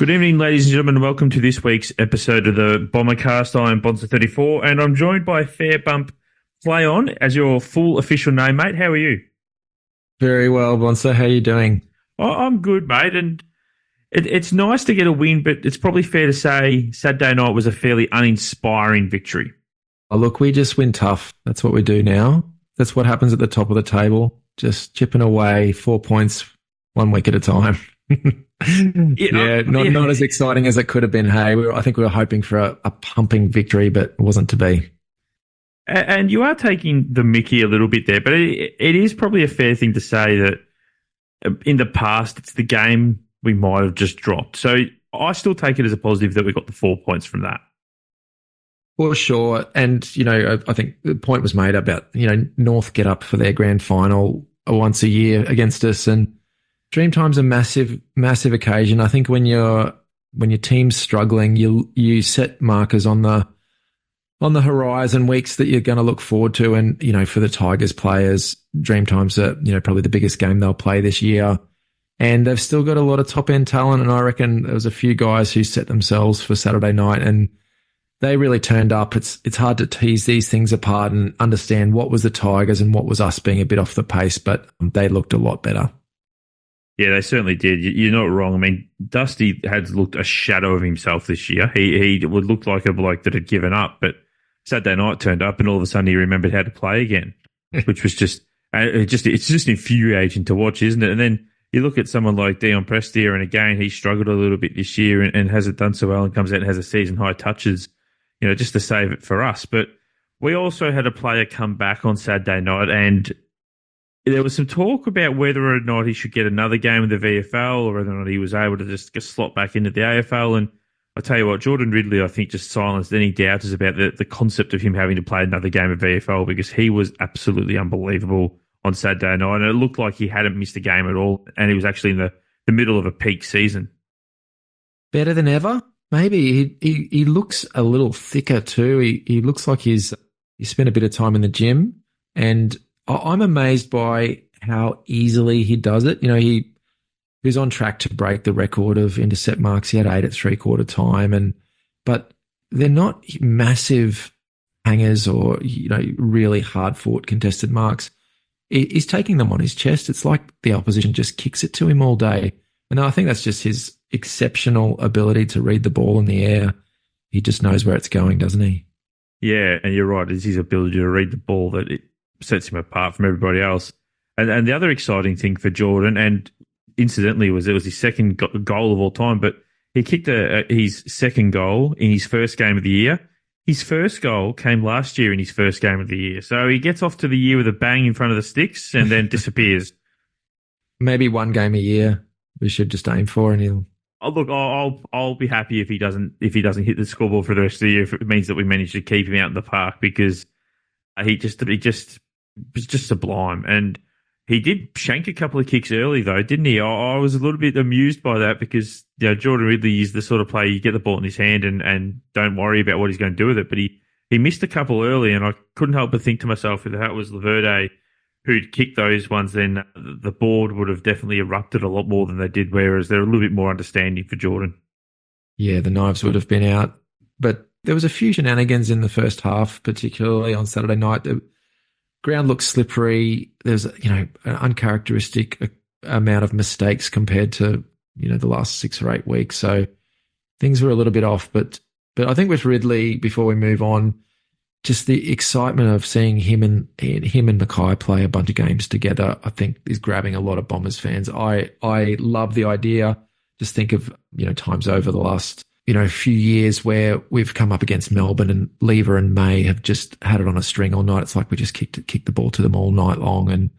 Good evening, ladies and gentlemen, and welcome to this week's episode of the Bombercast. I am Bonza34, and I'm joined by Fair Bump Play On as your full official name, mate. How are you? Very well, Bonza. How are you doing? I'm good, mate, and it's nice to get a win, but it's probably fair to say Saturday night was a fairly uninspiring victory. Oh, look, we just win tough. That's what we do now. That's what happens at the top of the table. Just chipping away 4 points 1 week at a time. Not as exciting as it could have been. Hey, I think we were hoping for a pumping victory, but it wasn't to be. And you are taking the mickey a little bit there, but it is probably a fair thing to say that in the past, it's the game we might have just dropped. So I still take it as a positive that we got the 4 points from that. For sure. And, I think the point was made about, North get up for their grand final once a year against us, and Dreamtime's a massive, massive occasion. I think when your team's struggling, you set markers on the horizon, weeks that you're going to look forward to. And, for the Tigers players, Dreamtime's probably the biggest game they'll play this year. And they've still got a lot of top end talent. And I reckon there was a few guys who set themselves for Saturday night and they really turned up. It's hard to tease these things apart and understand what was the Tigers and what was us being a bit off the pace, but they looked a lot better. Yeah, they certainly did. You're not wrong. I mean, Dusty had looked a shadow of himself this year. He would look like a bloke that had given up, but Saturday night turned up and all of a sudden he remembered how to play again, which was it's just infuriating to watch, isn't it? And then you look at someone like Dion Prestia, and again, he struggled a little bit this year and hasn't done so well and comes out and has a season high touches, just to save it for us. But we also had a player come back on Saturday night, and there was some talk about whether or not he should get another game in the VFL or whether or not he was able to just slot back into the AFL. And I tell you what, Jordan Ridley, I think, just silenced any doubters about the concept of him having to play another game of VFL, because he was absolutely unbelievable on Saturday night. And it looked like he hadn't missed a game at all, and he was actually in the middle of a peak season. Better than ever? Maybe. He looks a little thicker too. He looks like he's spent a bit of time in the gym, and I'm amazed by how easily he does it. He was on track to break the record of intercept marks. He had 8 at three-quarter time, but they're not massive hangers or really hard-fought contested marks. He's taking them on his chest. It's like the opposition just kicks it to him all day. And I think that's just his exceptional ability to read the ball in the air. He just knows where it's going, doesn't he? Yeah, and you're right. It's his ability to read the ball that it sets him apart from everybody else. And the other exciting thing for Jordan, and incidentally, it was his second goal of all time, but he kicked his second goal in his first game of the year. His first goal came last year in his first game of the year. So he gets off to the year with a bang in front of the sticks and then disappears. Maybe one game a year we should just aim for, and he'll... Oh, look, I'll be happy if he doesn't hit the scoreboard for the rest of the year, if it means that we manage to keep him out in the park, because he just was just sublime. And he did shank a couple of kicks early, though, didn't he? I was a little bit amused by that, because Jordan Ridley is the sort of player you get the ball in his hand and don't worry about what he's going to do with it. But he missed a couple early, and I couldn't help but think to myself, if that was Laverde who'd kicked those ones, then the board would have definitely erupted a lot more than they did, whereas they're a little bit more understanding for Jordan. Yeah, the knives would have been out. But there was a few shenanigans in the first half, particularly on Saturday night. The ground looked slippery. There's an uncharacteristic amount of mistakes compared to the last 6 or 8 weeks. So things were a little bit off. But I think with Ridley, before we move on, just the excitement of seeing him and Mackay play a bunch of games together, I think, is grabbing a lot of Bombers fans. I love the idea. Just think of times over the last few years where we've come up against Melbourne, and Lever and May have just had it on a string all night. It's like we just kicked the ball to them all night long, and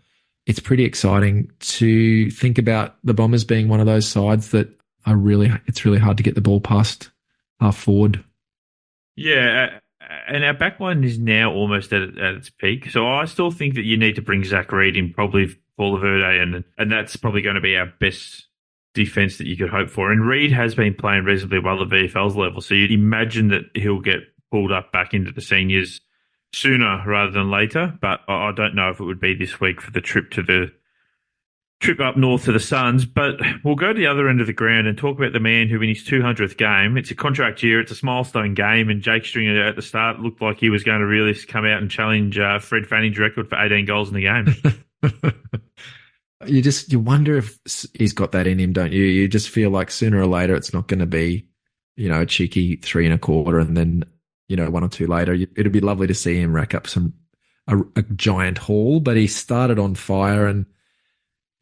it's pretty exciting to think about the Bombers being one of those sides that it's really hard to get the ball past half forward. Yeah. And our backline is now almost at its peak. So I still think that you need to bring Zach Reid in, probably for Laverde, and that's probably going to be our best defence that you could hope for. And Reid has been playing reasonably well at VFL's level, so you'd imagine that he'll get pulled up back into the seniors sooner rather than later. But I don't know if it would be this week for the trip to trip up north to the Suns, but we'll go to the other end of the ground and talk about the man who in his 200th game, it's a contract year, it's a milestone game, and Jake Stringer at the start looked like he was going to really come out and challenge Fred Fanning's record for 18 goals in the game. You wonder if he's got that in him, don't you? You just feel like sooner or later it's not going to be, a cheeky 3 1/4, and then, 1 or 2 later. It'd be lovely to see him rack up a giant haul, but he started on fire, and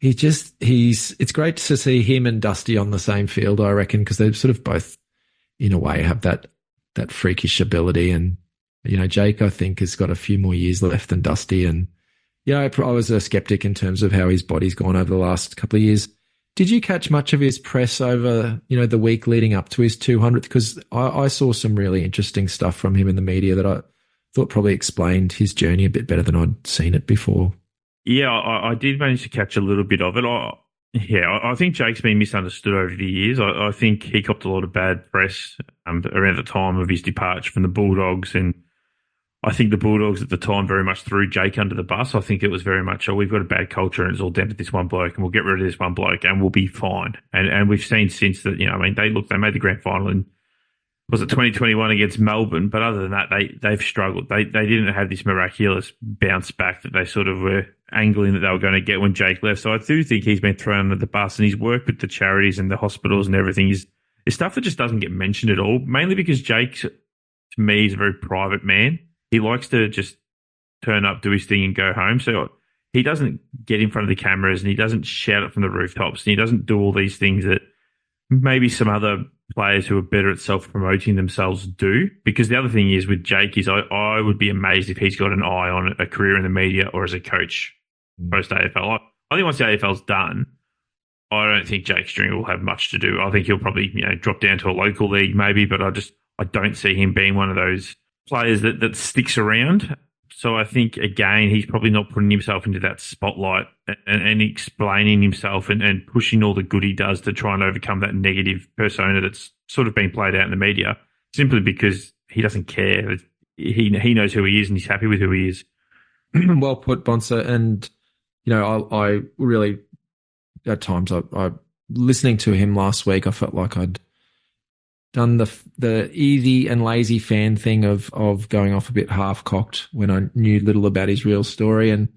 it's great to see him and Dusty on the same field, I reckon, because they sort of both, in a way, have that freakish ability. And, Jake, I think, has got a few more years left than Dusty. And, I was a skeptic in terms of how his body's gone over the last couple of years. Did you catch much of his press over, the week leading up to his 200th? Because I saw some really interesting stuff from him in the media that I thought probably explained his journey a bit better than I'd seen it before. Yeah, I did manage to catch a little bit of it. I think Jake's been misunderstood over the years. I think he copped a lot of bad press around the time of his departure from the Bulldogs, and I think the Bulldogs at the time very much threw Jake under the bus. I think it was very much, we've got a bad culture and it's all down to this one bloke, and we'll get rid of this one bloke and we'll be fine. And we've seen since that, they made the grand final in, was it 2021 against Melbourne? But other than that, they've struggled. They didn't have this miraculous bounce back that they sort of were angling that they were going to get when Jake left. So I do think he's been thrown under the bus, and his work with the charities and the hospitals and everything is stuff that just doesn't get mentioned at all, mainly because Jake, to me, is a very private man. He likes to just turn up, do his thing and go home. So he doesn't get in front of the cameras, and he doesn't shout it from the rooftops, and he doesn't do all these things that maybe some other players who are better at self-promoting themselves do. Because the other thing is with Jake is I would be amazed if he's got an eye on a career in the media or as a coach post-AFL. I think once the AFL's done, I don't think Jake Stringer will have much to do. I think he'll probably drop down to a local league maybe, but I don't see him being one of those players that sticks around. So I think, again, he's probably not putting himself into that spotlight and explaining himself and pushing all the good he does to try and overcome that negative persona that's sort of been played out in the media, simply because he doesn't care. He knows who he is and he's happy with who he is. Well put, Bonser. And, I really, at times, I listening to him last week, I felt like I'd done the easy and lazy fan thing of going off a bit half-cocked when I knew little about his real story. And,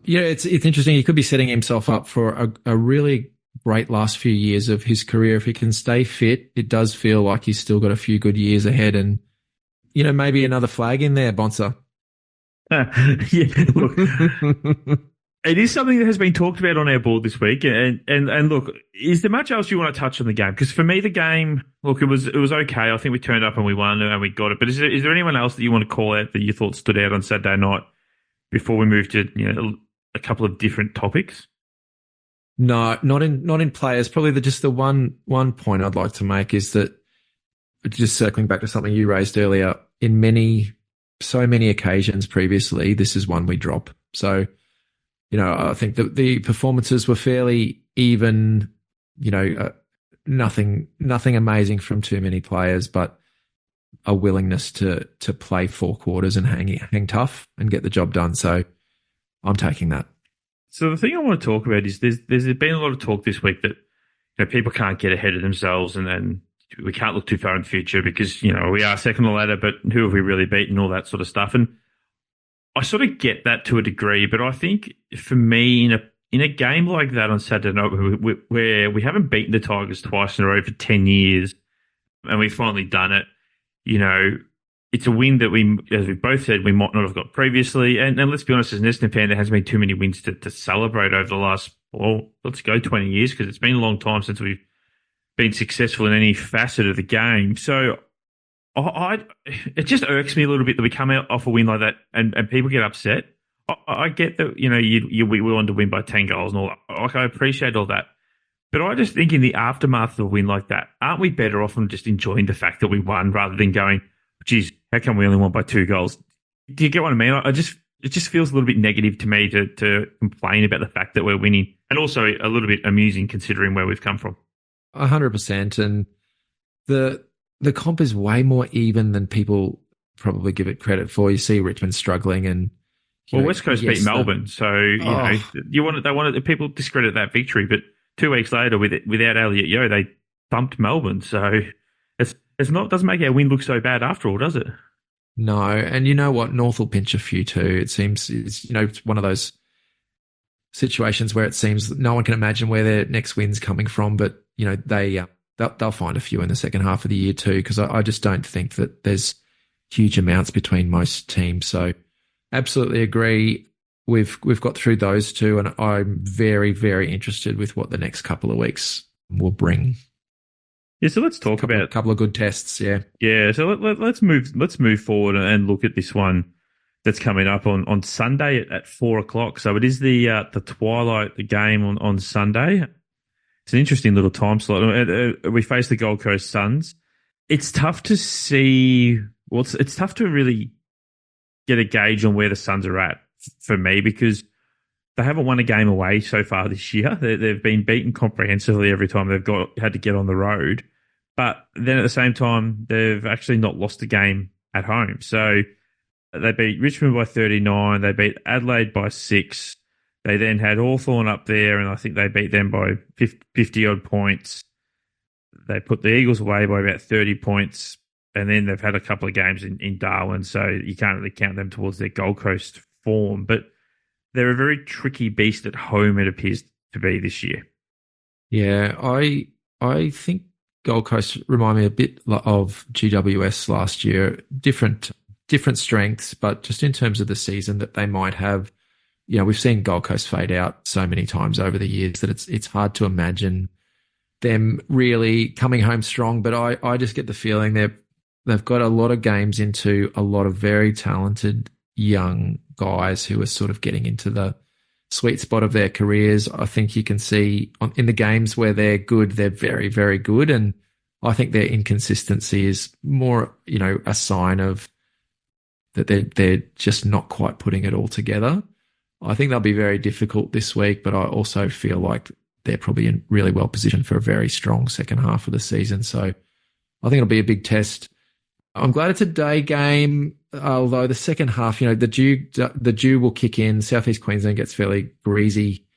it's interesting. He could be setting himself up for a really great last few years of his career. If he can stay fit, it does feel like he's still got a few good years ahead, and, maybe another flag in there, Bonser. Yeah, look, it is something that has been talked about on our board this week. And look, is there much else you want to touch on the game? Because for me, the game, look, it was okay. I think we turned up and we won and we got it. But is there anyone else that you want to call out that you thought stood out on Saturday night before we move to a couple of different topics? No, not in players. Probably just the one point I'd like to make is that, just circling back to something you raised earlier, so many occasions previously, this is one we drop. So, I think that the performances were fairly even, nothing amazing from too many players, but a willingness to play 4 quarters and hang tough and get the job done. So I'm taking that. So the thing I want to talk about is there's been a lot of talk this week that people can't get ahead of themselves and we can't look too far in the future because, we are second on the ladder, but who have we really beaten, all that sort of stuff. And I sort of get that to a degree, but I think for me, in a game like that on Saturday night, where we haven't beaten the Tigers twice in a row for 10 years, and we've finally done it, it's a win that we, as we both said, we might not have got previously. And let's be honest, as an Essendon fan, there hasn't been too many wins to celebrate over the last, let's go 20 years, because it's been a long time since we've been successful in any facet of the game. So it just irks me a little bit that we come out off a win like that and people get upset. I get that, we wanted to win by 10 goals and all that. Like, I appreciate all that. But I just think in the aftermath of a win like that, aren't we better off from just enjoying the fact that we won rather than going, geez, how come we only won by 2 goals? Do you get what I mean? It just feels a little bit negative to me to complain about the fact that we're winning, and also a little bit amusing considering where we've come from. 100%. And the comp is way more even than people probably give it credit for. You see Richmond struggling and, Well, West Coast beat yes, Melbourne, so they wanted people discredit that victory, but 2 weeks later, without Elliot Yeo, they thumped Melbourne. So it's not doesn't make our win look so bad after all, does it? no, and you know what? North will pinch a few too. It seems it's one of those situations where it seems no one can imagine where their next win's coming from, but they'll find a few in the second half of the year too, because I just don't think that there's huge amounts between most teams. So absolutely agree. We've got through those two, and I'm very, very interested with what the next couple of weeks will bring. Yeah, so let's talk about a couple of good tests. Yeah. So let's move forward and look at this one that's coming up on Sunday at 4:00. So it is the twilight game on Sunday. It's an interesting little time slot. We face the Gold Coast Suns. It's tough to see. Well, it's tough to really get a gauge on where the Suns are at for me, because they haven't won a game away so far this year. They've been beaten comprehensively every time they've had to get on the road. But then at the same time, they've actually not lost a game at home. So they beat Richmond by 39. They beat Adelaide by 6. They then had Hawthorn up there, and I think they beat them by 50-odd points. They put the Eagles away by about 30 points, and then they've had a couple of games in Darwin, so you can't really count them towards their Gold Coast form. But they're a very tricky beast at home, it appears to be this year. Yeah, I think Gold Coast remind me a bit of GWS last year. Different strengths, but just in terms of the season that they might have, we've seen Gold Coast fade out so many times over the years that it's hard to imagine them really coming home strong. But I just get the feeling they've got a lot of games into a lot of very talented young guys who are sort of getting into the sweet spot of their careers. I think you can see in the games where they're good, they're very, very good. And I think their inconsistency is more, a sign of that they're just not quite putting it all together. I think they'll be very difficult this week, but I also feel like they're probably really well positioned for a very strong second half of the season. So I think it'll be a big test. I'm glad it's a day game, although the second half, the dew will kick in. Southeast Queensland gets fairly greasy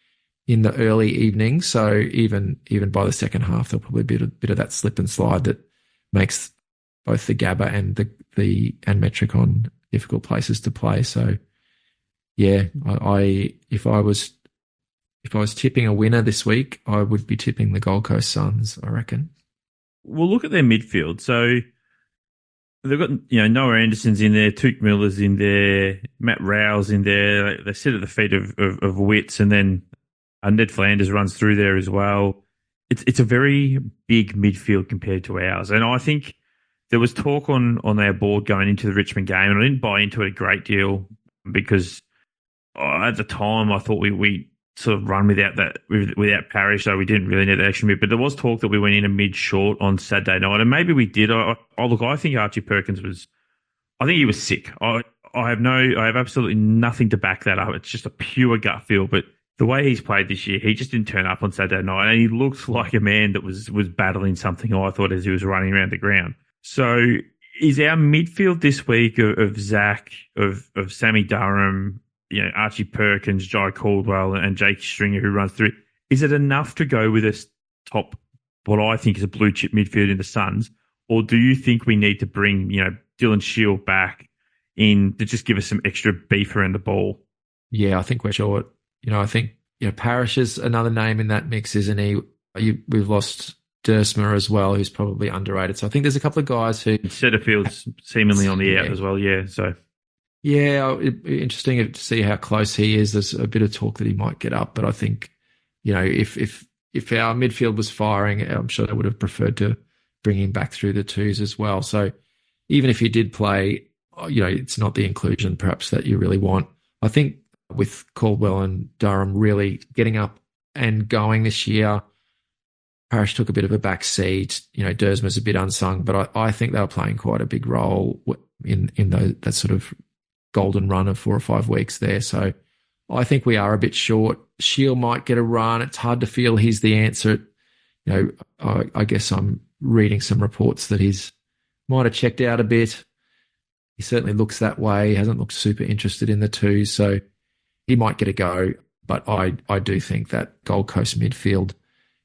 in the early evening, so even by the second half, there'll probably be a bit of that slip and slide that makes both the Gabba and the Metricon difficult places to play. So yeah, if I was tipping a winner this week, I would be tipping the Gold Coast Suns, I reckon. We'll look at their midfield. So they've got, Noah Anderson's in there, Touk Miller's in there, Matt Rowe's in there. They sit at the feet of Wits, and then Ned Flanders runs through there as well. It's a very big midfield compared to ours. And I think there was talk on our board going into the Richmond game, and I didn't buy into it a great deal because at the time I thought we sort of run without Parrish, so we didn't really need the extra mid. But there was talk that we went in a mid short on Saturday night, and maybe we did. I think Archie Perkins was sick. I have absolutely nothing to back that up. It's just a pure gut feel. But the way he's played this year, he just didn't turn up on Saturday night, and he looked like a man that was battling something, I thought, as he was running around the ground. So is our midfield this week of Zach, of Sammy Durham, Archie Perkins, Jai Caldwell, and Jake Stringer, who runs through, is it enough to go with a top, what I think is a blue chip midfield in the Suns? Or do you think we need to bring, Dylan Shield back in to just give us some extra beef around the ball? Yeah, I think we're short. I think, Parrish is another name in that mix, isn't he? We've lost Dersma as well, who's probably underrated. So I think there's a couple of guys who... Setterfield's seemingly on the out as well, yeah, so... Yeah, it'd be interesting to see how close he is. There's a bit of talk that he might get up, but I think, if our midfield was firing, I'm sure they would have preferred to bring him back through the twos as well. So even if he did play, it's not the inclusion perhaps that you really want. I think with Caldwell and Durham really getting up and going this year, Parrish took a bit of a back seat. Dersma's a bit unsung, but I think they were playing quite a big role in that sort of golden run of 4 or 5 weeks there. So I think we are a bit short. Shield might get a run. It's hard to feel he's the answer. I guess I'm reading some reports that he's might have checked out a bit. He certainly looks that way. He hasn't looked super interested in the two, so he might get a go. But I do think that Gold Coast midfield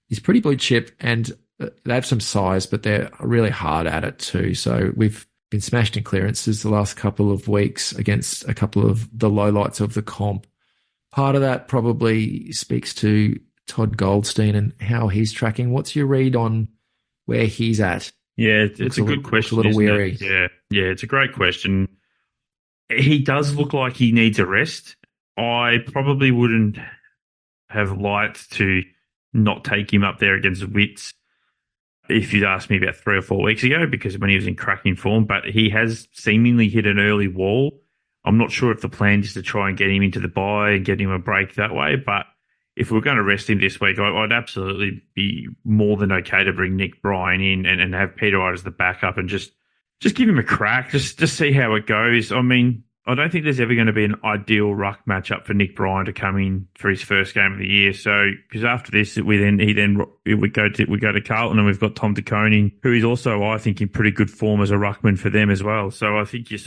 is pretty blue chip, and they have some size, but they're really hard at it too. So we've been smashed in clearances the last couple of weeks against a couple of the lowlights of the comp. Part of that probably speaks to Todd Goldstein and how he's tracking. What's your read on where he's at? Yeah, it's a good question. A little weary. Yeah, it's a great question. He does look like he needs a rest. I probably wouldn't have liked to not take him up there against Wits if you'd asked me about 3 or 4 weeks ago, because when he was in cracking form, but he has seemingly hit an early wall. I'm not sure if the plan is to try and get him into the bye and get him a break that way, but if we're going to rest him this week, I'd absolutely be more than okay to bring Nick Bryan in and have Peter Wright as the backup and just give him a crack, just see how it goes. I mean, I don't think there's ever going to be an ideal ruck matchup for Nick Bryan to come in for his first game of the year. So, because after this, we go to Carlton, and we've got Tom DeConing, who is also, I think, in pretty good form as a ruckman for them as well. So I think you've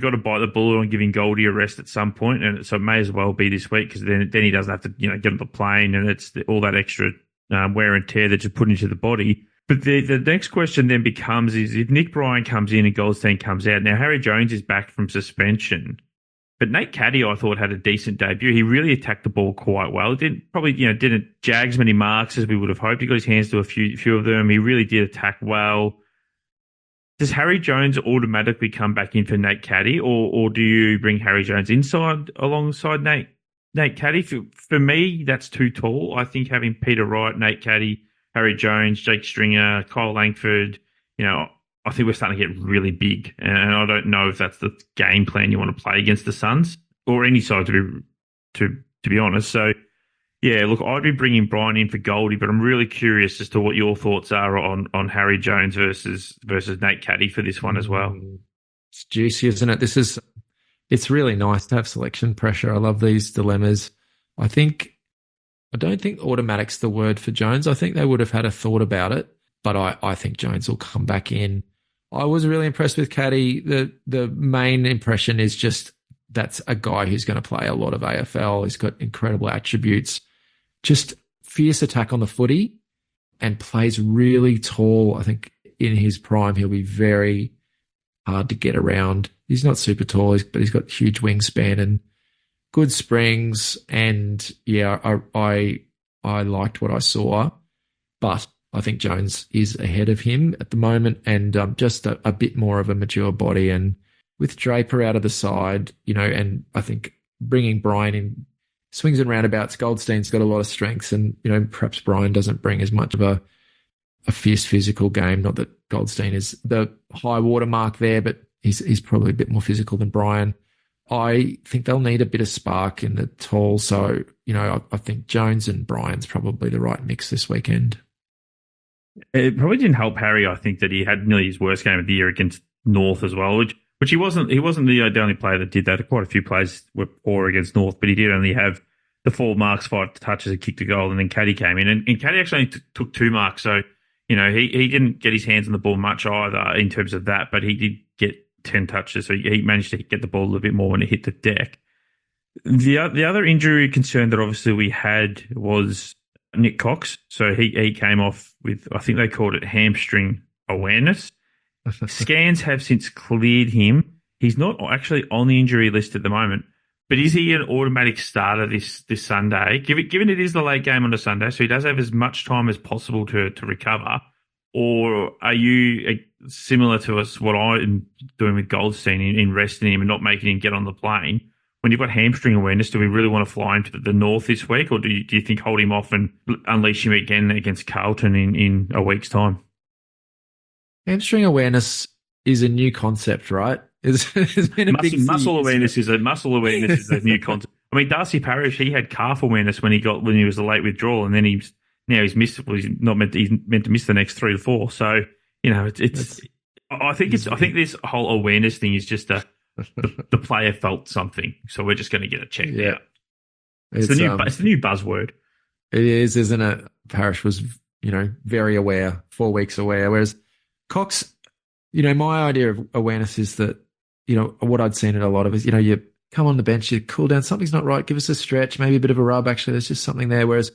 got to bite the bullet on giving Goldie a rest at some point, and so it may as well be this week, because then he doesn't have to get on the plane, and it's all that extra wear and tear that you put into the body. But the next question then becomes is if Nick Bryan comes in and Goldstein comes out. Now, Harry Jones is back from suspension, but Nate Caddy, I thought, had a decent debut. He really attacked the ball quite well. Didn't jag as many marks as we would have hoped. He got his hands to a few of them. He really did attack well. Does Harry Jones automatically come back in for Nate Caddy, or do you bring Harry Jones inside alongside Nate Caddy? For me, that's too tall. I think having Peter Wright, Nate Caddy, Harry Jones, Jake Stringer, Kyle Langford, I think we're starting to get really big. And I don't know if that's the game plan you want to play against the Suns or any side, to be honest. So, yeah, look, I'd be bringing Bryan in for Goldie, but I'm really curious as to what your thoughts are on Harry Jones versus Nate Caddy for this one as well. It's juicy, isn't it? It's really nice to have selection pressure. I love these dilemmas. I don't think automatic's the word for Jones. I think they would have had a thought about it, but I think Jones will come back in. I was really impressed with Caddy. The main impression is just that's a guy who's going to play a lot of AFL. He's got incredible attributes, just fierce attack on the footy, and plays really tall. I think in his prime, he'll be very hard to get around. He's not super tall, but he's got huge wingspan and good springs. And yeah, I liked what I saw, but I think Jones is ahead of him at the moment, and just a bit more of a mature body. And with Draper out of the side, and I think bringing Bryan in swings and roundabouts, Goldstein's got a lot of strengths, and perhaps Bryan doesn't bring as much of a fierce physical game. Not that Goldstein is the high water mark there, but he's probably a bit more physical than Bryan. I think they'll need a bit of spark in the tall. So, I think Jones and Bryan's probably the right mix this weekend. It probably didn't help Harry, I think, that he had nearly his worst game of the year against North as well, which he wasn't the only player that did that. Quite a few players were poor against North, but he did only have the 4 marks, 5 touches, a kick to goal, and then Caddy came in. And Caddy actually only took 2 marks, so, he didn't get his hands on the ball much either in terms of that, but he did get 10 touches, so he managed to get the ball a little bit more when it hit the deck. The other injury concern that obviously we had was Nick Cox. So he came off with, I think they called it hamstring awareness. Scans have since cleared him. He's not actually on the injury list at the moment, but is he an automatic starter this Sunday? Given it is the late game on a Sunday, so he does have as much time as possible to recover. Or are you similar to what I'm doing with Goldstein in resting him and not making him get on the plane? When you've got hamstring awareness, do we really want to fly him to the North this week, or do you think hold him off and unleash him again against Carlton in a week's time? Hamstring awareness is a new concept, right? It's been a big muscle awareness is a new concept. I mean, Darcy Parish, he had calf awareness when he was a late withdrawal, and then he's missed. Well, he's meant to miss the next 3 to 4. So I think this whole awareness thing is just the player felt something, so we're just going to get it checked out. It's the new buzzword. It is, isn't it? Parish was very aware, 4 weeks aware, whereas Cox, My idea of awareness is that, what I'd seen in a lot of is, you come on the bench, you cool down, something's not right, give us a stretch, maybe a bit of a rub. Actually, there's just something there. Whereas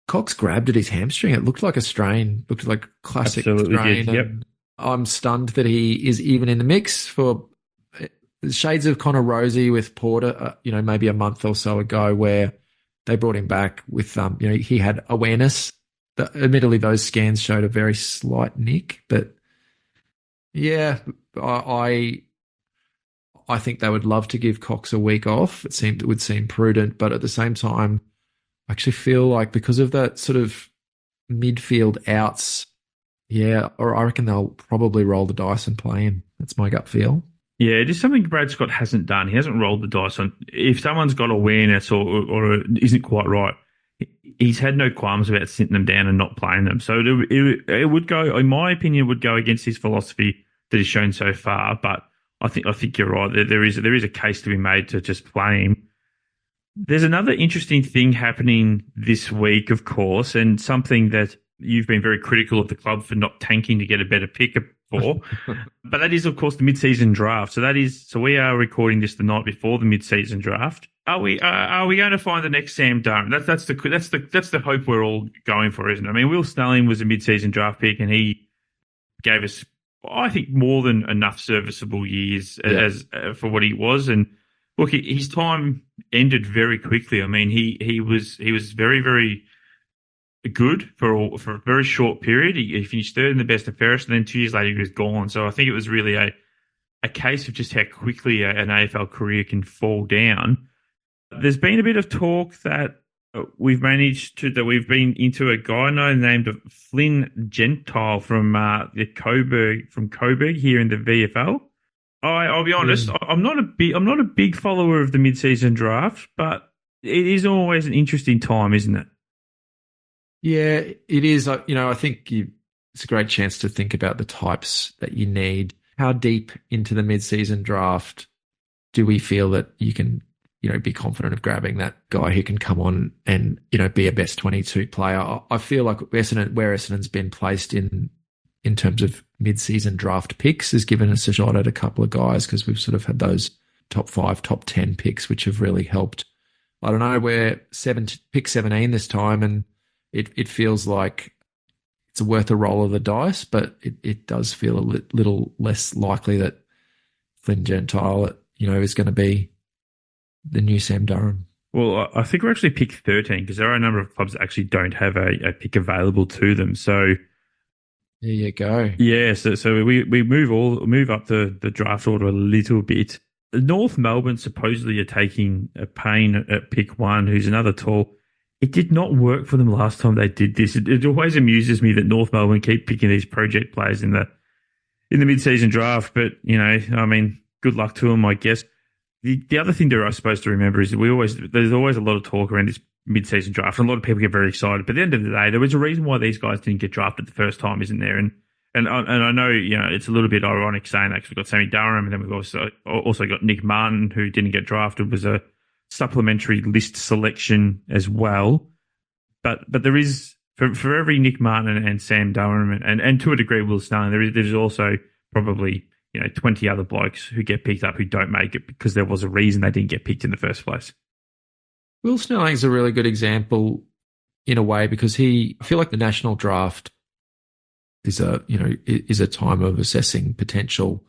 Cox grabbed at his hamstring. It looked like a strain, looked like classic Absolutely strain. did. Yep. And I'm stunned that he is even in the mix for shades of Connor Rosie with Porter, maybe a month or so ago, where they brought him back with, he had awareness. Admittedly, those scans showed a very slight nick, but yeah, I think they would love to give Cox a week off. It would seem prudent, but at the same time, I actually feel like because of that sort of midfield outs, or I reckon they'll probably roll the dice and play him. That's my gut feel. Yeah, it is something Brad Scott hasn't done. He hasn't rolled the dice on. If someone's got awareness or isn't quite right, he's had no qualms about sitting them down and not playing them. So it would go, in my opinion, would go against his philosophy that he's shown so far. But I think you're right. There is a case to be made to just play him. There's another interesting thing happening this week, of course, and something that you've been very critical of the club for not tanking to get a better pick for. But that is, of course, the mid-season draft. So we are recording this the night before the mid-season draft. Are we going to find the next Sam Durham? That's the hope we're all going for, isn't it? I mean, Will Snelling was a mid-season draft pick, and he gave us, I think, more than enough serviceable years as for what he was. And look, his time ended very quickly. I mean, he was very, very good for a very short period. He finished third in the best and fairest, and then 2 years later he was gone. So I think it was really a case of just how quickly an AFL career can fall down. There's been a bit of talk that we've been into a guy named Flynn Gentile from Coburg here in the VFL. I'll be honest, I'm not a big follower of the mid-season draft, but it is always an interesting time, isn't it? Yeah, it is. I think it's a great chance to think about the types that you need. How deep into the mid-season draft do we feel that you can, be confident of grabbing that guy who can come on and, be a best 22 player? I feel like where Essendon's been placed in terms of mid-season draft picks has given us a shot at a couple of guys, because we've sort of had those top 5, top 10 picks, which have really helped. I don't know, we're pick 17 this time, and it feels like it's worth a roll of the dice, but it does feel a little less likely that Flynn Gentile, is going to be the new Sam Durham. Well, I think we're actually pick 13, because there are a number of clubs that actually don't have a pick available to them. So there you go. Yeah, so we move up the draft order a little bit. North Melbourne supposedly are taking a Payne at pick 1, who's another tall. It did not work for them last time they did this. It always amuses me that North Melbourne keep picking these project players in the mid-season draft. But good luck to them, I guess. The other thing that I suppose to remember is that there's always a lot of talk around this mid-season draft, and a lot of people get very excited. But at the end of the day, there was a reason why these guys didn't get drafted the first time, isn't there? And I know it's a little bit ironic saying that, because we've got Sammy Durham, and then we've also got Nick Martin, who didn't get drafted, was a supplementary list selection as well. But there is, for every Nick Martin and Sam Durham and to a degree Will Snelling, there's also probably 20 other blokes who get picked up who don't make it because there was a reason they didn't get picked in the first place. Will Snelling's a really good example in a way, because I feel like the national draft is a time of assessing potential.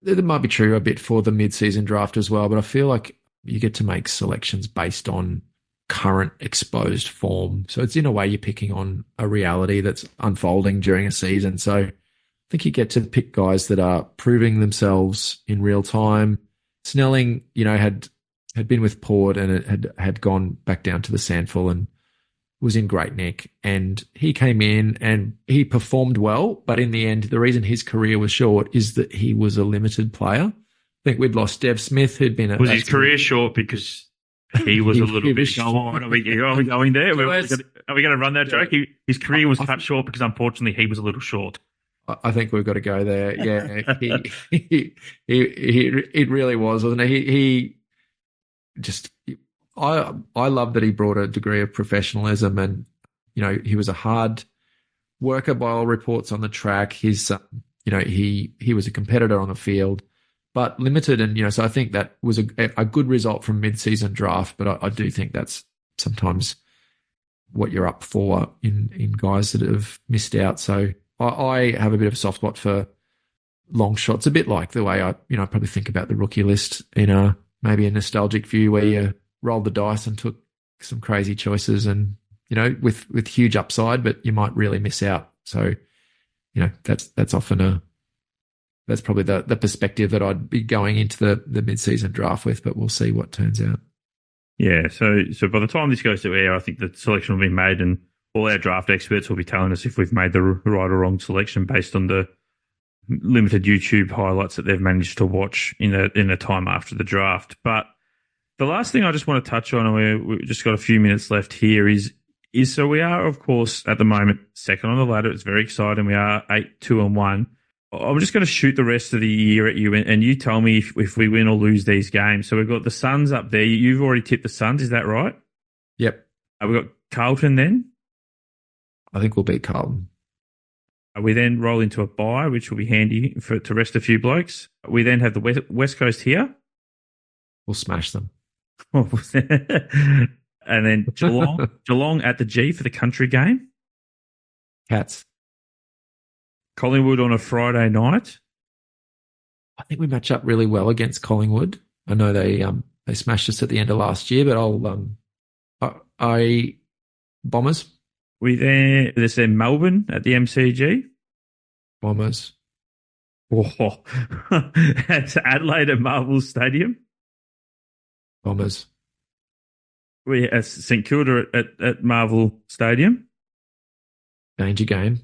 That might be true a bit for the mid-season draft as well, but I feel like you get to make selections based on current exposed form. So it's in a way you're picking on a reality that's unfolding during a season. So I think you get to pick guys that are proving themselves in real time. Snelling, had been with Port and had gone back down to the Sandful and was in great nick. And he came in and he performed well, but in the end, the reason his career was short is that he was a limited player. I think we'd lost Dev Smith, who'd been was his career short because he was a little bit. Go on, are we going there? Are we going to run that joke? His career was cut short because unfortunately he was a little short. I think we've got to go there. Yeah, it really was, wasn't it? He just. I love that he brought a degree of professionalism, and he was a hard worker by all reports on the track. His he was a competitor on the field, but limited. And, so I think that was a good result from mid-season draft, but I do think that's sometimes what you're up for in guys that have missed out. So I have a bit of a soft spot for long shots, a bit like the way I probably think about the rookie list in maybe a nostalgic view where you rolled the dice and took some crazy choices and, with huge upside, but you might really miss out. So, that's often that's probably the perspective that I'd be going into the mid-season draft with, but we'll see what turns out. Yeah, so by the time this goes to air, I think the selection will be made and all our draft experts will be telling us if we've made the right or wrong selection based on the limited YouTube highlights that they've managed to watch in the time after the draft. But the last thing I just want to touch on, and we've just got a few minutes left here, is so we are, of course, at the moment, second on the ladder. It's very exciting. We are 8-2-1. I'm just going to shoot the rest of the year at you, and you tell me if we win or lose these games. So we've got the Suns up there. You've already tipped the Suns, is that right? Yep. We've got Carlton then? I think we'll beat Carlton. We then roll into a bye, which will be handy to rest a few blokes. We then have the West Coast here. We'll smash them. And then Geelong at the G for the country game. Cats. Collingwood on a Friday night. I think we match up really well against Collingwood. I know they smashed us at the end of last year, but I Bombers. There's Melbourne at the MCG. Bombers. Oh, at Adelaide at Marvel Stadium. Bombers. We have St Kilda at Marvel Stadium. Danger game.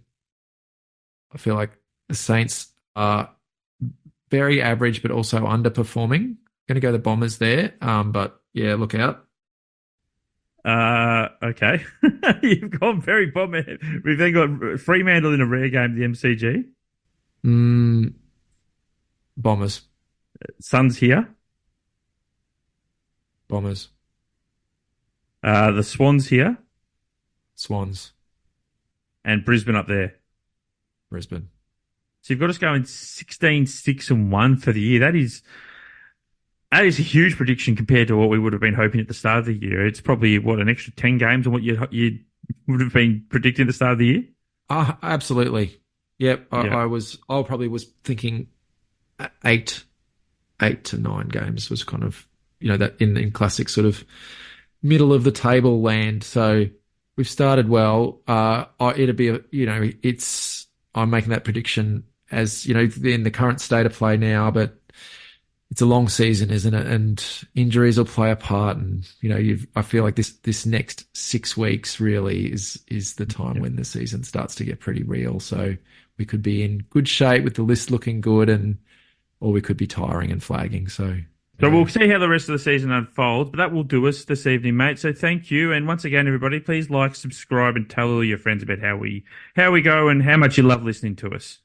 I feel like the Saints are very average, but also underperforming. Going to go the Bombers there, but yeah, look out. Okay. You've gone very bomber. We've then got Fremantle in a rare game, the MCG. Bombers. Suns here. Bombers. The Swans here. Swans. And Brisbane up there. Brisbane. So you've got us going 16-6-1 for the year. That is a huge prediction compared to what we would have been hoping at the start of the year. It's probably, an extra 10 games on what you would have been predicting at the start of the year? Absolutely. Yep. Yeah. I probably was thinking 8 to 9 games was kind of, that in classic sort of middle of the table land. So we've started well. It'll be, I'm making that prediction as, in the current state of play now, but it's a long season, isn't it? And injuries will play a part. And, I feel like this next 6 weeks really is the time when the season starts to get pretty real. So we could be in good shape with the list looking good or we could be tiring and flagging. So we'll see how the rest of the season unfolds, but that will do us this evening, mate. So thank you. And once again, everybody, please like, subscribe and tell all your friends about how we go and how much you love listening to us.